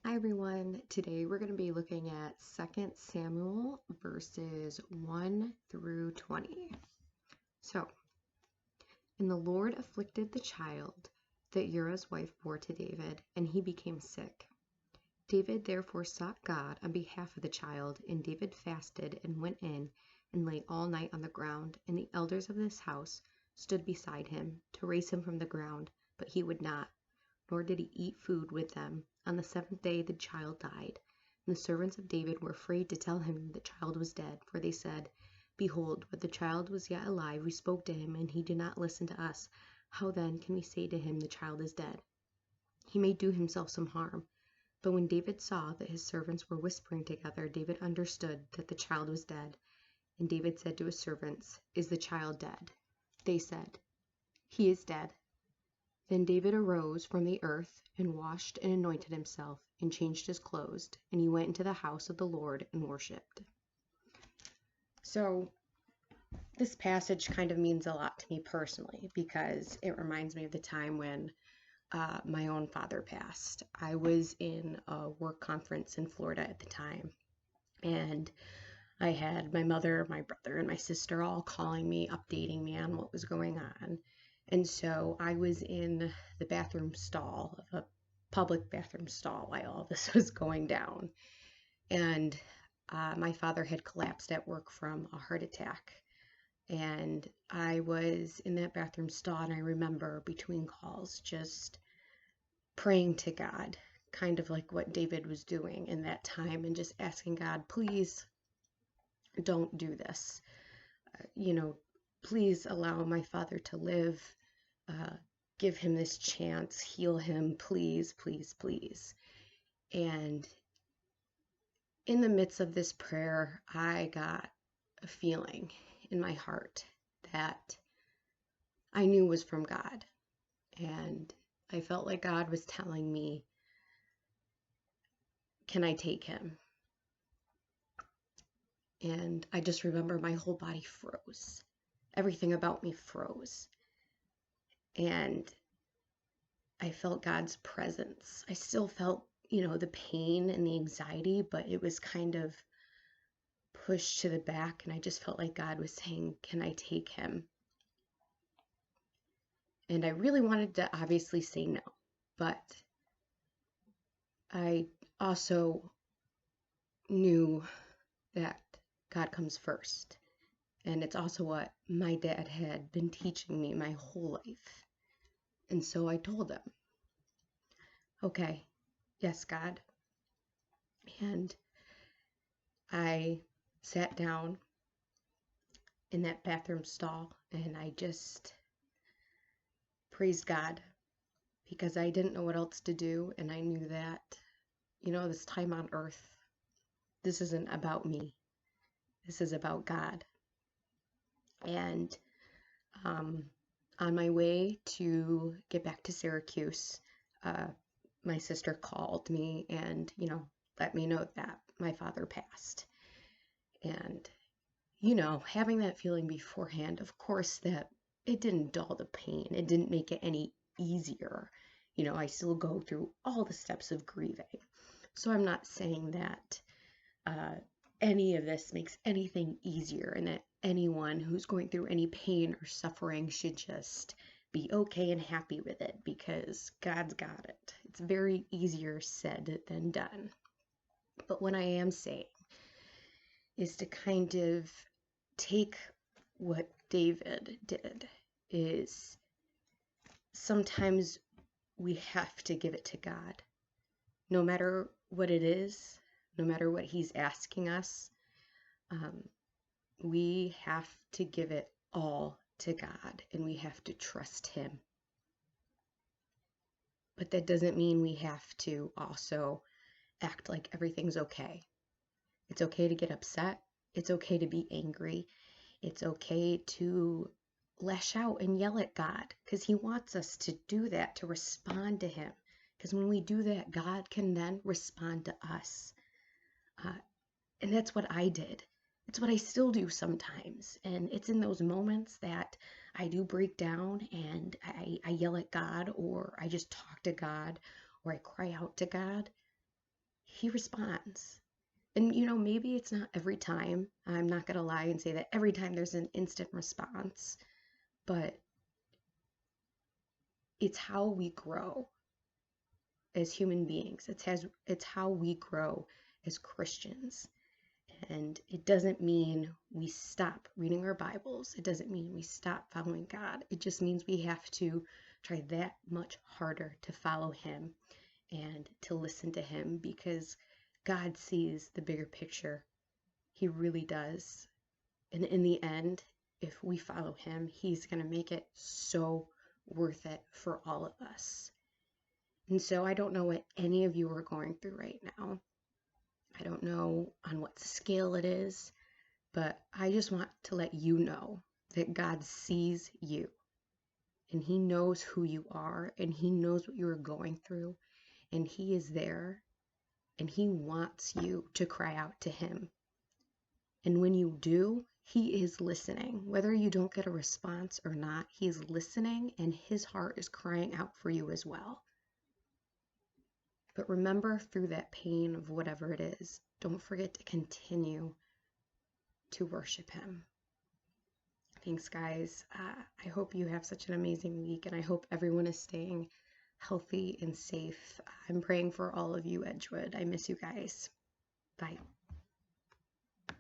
Hi everyone. Today we're going to be looking at 2 Samuel verses 1 through 20. So, and the Lord afflicted the child that Uriah's wife bore to David, and he became sick. David therefore sought God on behalf of the child, and David fasted and went in and lay all night on the ground, and the elders of this house stood beside him to raise him from the ground, but he would not, nor did he eat food with them. On the 7th day the child died. And the servants of David were afraid to tell him the child was dead, for they said, Behold, when the child was yet alive, we spoke to him, and he did not listen to us. How then can we say to him, The child is dead? He may do himself some harm. But when David saw that his servants were whispering together, David understood that the child was dead. And David said to his servants, Is the child dead? They said, He is dead. Then David arose from the earth, and washed and anointed himself, and changed his clothes, and he went into the house of the Lord and worshipped. So this passage kind of means a lot to me personally, because it reminds me of the time when my own father passed. I was in a work conference in Florida at the time, and I had my mother, my brother, and my sister all calling me, updating me on what was going on. And so I was in the bathroom stall of a public bathroom stall while all this was going down. And my father had collapsed at work from a heart attack. And I was in that bathroom stall, and I remember between calls just praying to God, kind of like what David was doing in that time, and just asking God, please don't do this. You know, please allow my father to live. Uh, give him this chance, heal him, please, please, please. And in the midst of this prayer, I got a feeling in my heart that I knew was from God. And I felt like God was telling me, can I take him? And I just remember my whole body froze. Everything about me froze. And I felt God's presence. I still felt, the pain and the anxiety, but it was kind of pushed to the back. And I just felt like God was saying, can I take him? And I really wanted to obviously say no, but I also knew that God comes first. And it's also what my dad had been teaching me my whole life. And so I told him, okay, yes, God. And I sat down in that bathroom stall and I just praised God because I didn't know what else to do. And I knew that, this time on earth, this isn't about me. This is about God. And on my way to get back to Syracuse, my sister called me and, let me know that my father passed. And, having that feeling beforehand, of course, that it didn't dull the pain. It didn't make it any easier. I still go through all the steps of grieving. So I'm not saying that any of this makes anything easier and that anyone who's going through any pain or suffering should just be okay and happy with it because God's got it. It's very easier said than done. But what I am saying is to kind of take what David did is sometimes we have to give it to God. No matter what it is, no matter what he's asking us, we have to give it all to God and we have to trust him. But that doesn't mean we have to also act like everything's okay. It's okay to get upset. It's okay to be angry. It's okay to lash out and yell at God because he wants us to do that, to respond to him. Because when we do that, God can then respond to us. And that's what I did. It's what I still do sometimes. And it's in those moments that I do break down and I yell at God or I just talk to God or I cry out to God. he responds. And maybe it's not every time. I'm not going to lie and say that every time there's an instant response, but it's how we grow as human beings. It's how we grow as Christians. And it doesn't mean we stop reading our Bibles. It doesn't mean we stop following God. It just means we have to try that much harder to follow him and to listen to him, because God sees the bigger picture. He really does. And in the end, if we follow him, he's going to make it so worth it for all of us. And so I don't know what any of you are going through right now. I don't know on what scale it is, but I just want to let you know that God sees you, and he knows who you are, and he knows what you are going through, and he is there, and he wants you to cry out to him. And when you do, he is listening. Whether you don't get a response or not, he is listening, and his heart is crying out for you as well. But remember, through that pain of whatever it is, don't forget to continue to worship him. Thanks, guys. I hope you have such an amazing week, and I hope everyone is staying healthy and safe. I'm praying for all of you, Edgewood. I miss you guys. Bye.